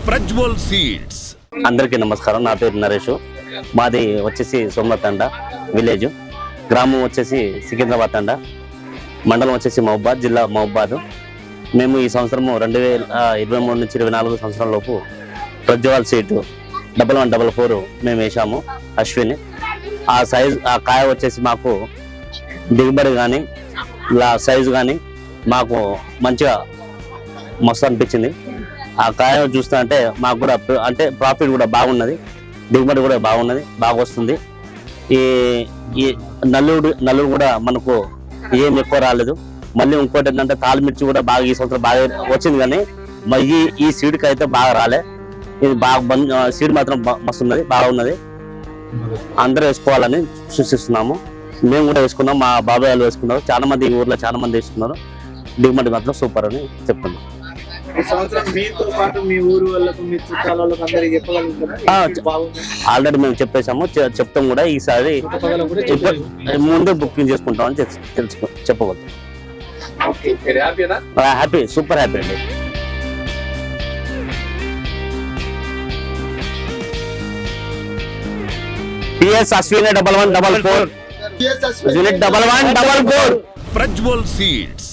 Prajwal seeds. అందరికీ నమస్కారం. నా పేరు నరేష్. మాది వచ్చేసి సోమనాథ్ విలేజ్, గ్రామం వచ్చేసి సికింద్రాబాద్ తండ, మండలం వచ్చేసి మహబాద్, జిల్లా మహబాద్. మేము ఈ సంవత్సరము 2023 నుంచి 24 సంవత్సరం లోపు ప్రజ్వల్ సీట్ 1144 మేము వేసాము అశ్విని. ఆ సైజు, ఆ కాయ వచ్చేసి మాకు దిగుబడి కానీ సైజు కానీ మాకు మంచిగా మస్తు అనిపించింది. ఆ కాయ చూస్తా అంటే మాకు కూడా అంటే ప్రాఫిట్ కూడా బాగున్నది, దిగుబడి కూడా బాగున్నది, బాగా వస్తుంది. ఈ నల్లుడు కూడా మనకు ఏం ఎక్కువ రాలేదు. మళ్ళీ ఇంకోటి ఏంటంటే తాళమిర్చి కూడా బాగా ఈ సంవత్సరం బాగా వచ్చింది, కానీ ఈ సీడ్కి అయితే బాగా రాలే. ఇది బాగా సీడ్ మాత్రం మస్తు ఉన్నది, బాగున్నది. అందరూ వేసుకోవాలని సూచిస్తున్నాము. మేము కూడా వేసుకున్నాం, మా బాబాయ్ వాళ్ళు వేసుకున్నారు, చాలా మంది ఈ ఊర్లో చాలా మంది వేసుకున్నారు. దిగుబడి మాత్రం సూపర్ అని చెప్తున్నాం. ఆల్రెడీ మేము చెప్పేసాము, చెప్తాం కూడా. ఈసారి ముందే బుకింగ్ చేసుకుంటాం అని చెప్పవద్దు. హ్యాపీ, సూపర్ హ్యాపీ అండి. PS Ashwini 1144 Unit 1144 Prajwal seeds.